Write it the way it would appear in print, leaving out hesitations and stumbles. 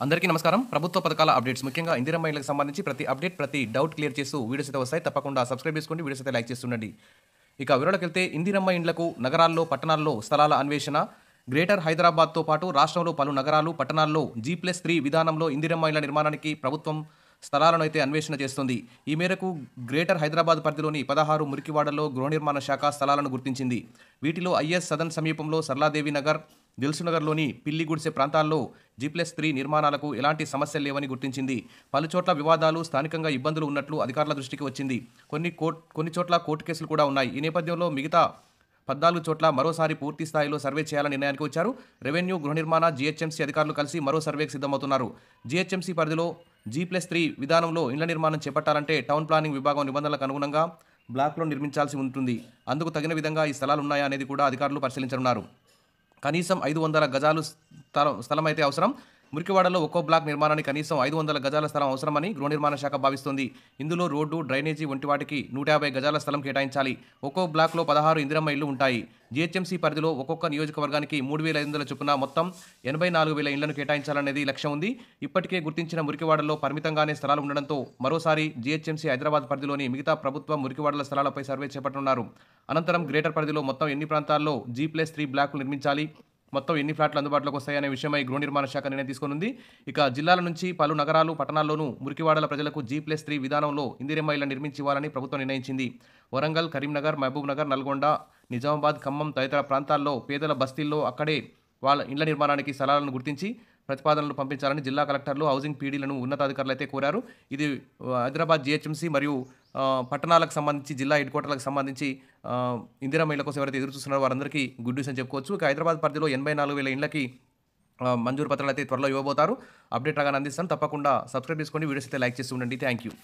అందరికీ నమస్కారం. ప్రభుత్వ పథకాల అప్డేట్స్ ముఖ్యంగా ఇందిరమ్మ ఇళ్లకు సంబంధించి ప్రతి అప్డేట్, ప్రతి డౌట్ క్లియర్ చేస్తూ వీడియోస్ అయితే వస్తాయి. తప్పకుండా సబ్స్క్రైబ్ చేసుకోండి, వీడియోస్ అయితే లైక్ చేస్తుండండి. ఇక వివరాలకెళ్తే ఇందిరమ్మ ఇండ్లకు నగరాల్లో, పట్టణాల్లో స్థలాల అన్వేషణ. గ్రేటర్ హైదరాబాద్తో పాటు రాష్ట్రంలో పలు నగరాలు, పట్టణాల్లో G+3 విధానంలో ఇందిరమ్మ ఇళ్ల నిర్మాణానికి ప్రభుత్వం స్థలాలను అయితే అన్వేషణ చేస్తుంది. ఈ మేరకు గ్రేటర్ హైదరాబాద్ పరిధిలోని 16 మురికివాడల్లో గృహ నిర్మాణ శాఖ స్థలాలను గుర్తించింది. వీటిలో ఐఎస్ సదన్ సమీపంలో సరళాదేవి నగర్, దిల్సునగర్లోని పిల్లి గుడిసె ప్రాంతాల్లో G+3 నిర్మాణాలకు ఎలాంటి సమస్యలు లేవని గుర్తించింది. పలుచోట్ల వివాదాలు, స్థానికంగా ఇబ్బందులు ఉన్నట్లు అధికారుల దృష్టికి వచ్చింది. కొన్ని చోట్ల కోర్టు కేసులు కూడా ఉన్నాయి. ఈ నేపథ్యంలో మిగతా 14 చోట్ల మరోసారి పూర్తి స్థాయిలో సర్వే చేయాలని నిర్ణయానికి వచ్చారు. రెవెన్యూ, గృహ నిర్మాణ, జీహెచ్ఎంసీ అధికారులు కలిసి మరో సర్వేకి సిద్ధమవుతున్నారు. జీహెచ్ఎంసీ పరిధిలో G+3 విధానంలో ఇళ్ల నిర్మాణం చేపట్టాలంటే టౌన్ ప్లానింగ్ విభాగం నిబంధనలకు అనుగుణంగా బ్లాక్లో నిర్మించాల్సి ఉంటుంది. అందుకు తగిన విధంగా ఈ స్థలాలు ఉన్నాయా అనేది కూడా అధికారులు పరిశీలించనున్నారు. కనీసం 500 గజాలు స్థలం అయితే అవసరం. మురికివాడలో ఒక్కో బ్లాక్ నిర్మాణానికి కనీసం 500 గజాల స్థలం అవసరమని గృహ నిర్మాణ శాఖ భావిస్తోంది. ఇందులో రోడ్డు, డ్రైనేజీ వంటి వాటికి 150 గజాల స్థలం కేటాయించాలి. ఒక్కో బ్లాక్లో 16 ఇందిరమ్మ ఇళ్లు ఉంటాయి. జీహెచ్ఎంసీ పరిధిలో ఒక్కొక్క నియోజకవర్గానికి 3,500 చొప్పున మొత్తం 84,000 ఇళ్లను కేటాయించాలనేది లక్ష్యం ఉంది. ఇప్పటికే గుర్తించిన మురికివాడల్లో పరిమితంగానే స్థలాలు ఉండడంతో మరోసారి జీహెచ్ఎంసీ హైదరాబాద్ పరిధిలోని మిగతా ప్రభుత్వ మురికివాడల స్థలాలపై సర్వే చేపట్టనున్నారు. అనంతరం గ్రేటర్ పరిధిలో మొత్తం ఎన్ని ప్రాంతాల్లో G+3 బ్లాకులు నిర్మించాలి, మొత్తం ఎన్ని ఫ్లాట్లు అందుబాటులోకి వస్తాయనే విషయమై గృహ నిర్మాణ శాఖ నిర్ణయం తీసుకునుంది. ఇక జిల్లాల నుంచి పలు నగరాలు, పట్టణాల్లోనూ మురికివాడల ప్రజలకు G+3 విధానంలో ఇందిరమ్మ ఇళ్ల నిర్మించి ఇవ్వాలని ప్రభుత్వం నిర్ణయించింది. వరంగల్, కరీంనగర్, మహబూబ్ నగర్, నల్గొండ, నిజామాబాద్, ఖమ్మం తదితర ప్రాంతాల్లో పేదల బస్తీల్లో అక్కడే వాళ్ళ ఇళ్ల నిర్మాణానికి స్థలాలను గుర్తించి ప్రతిపాదనలు పంపించాలని జిల్లా కలెక్టర్లు, హౌసింగ్ పీడీలను ఉన్నతాధికారులు అయితే కోరారు. ఇది హైదరాబాద్ జీహెచ్ఎంసీ మరియు పట్టణాలకు సంబంధించి, జిల్లా హెడ్ క్వార్టర్లకు సంబంధించి ఇందిరమ్మ ఇళ్ల కోసం ఎవరైతే ఎదురు చూస్తున్నారో వారందరికీ గుడ్ న్యూస్ అని చెప్పుకోవచ్చు. ఇక హైదరాబాద్ పరిధిలో 84,000 ఇళ్లకి మంజూరు పత్రాలు అయితే త్వరలో ఇవ్వబోతారు. అప్డేట్ రాగానే అందిస్తాను. తప్పకుండా సబ్స్క్రైబ్ చేసుకోండి, వీడియోస్ అయితే లైక్ చేస్తూ ఉండండి. Thank you.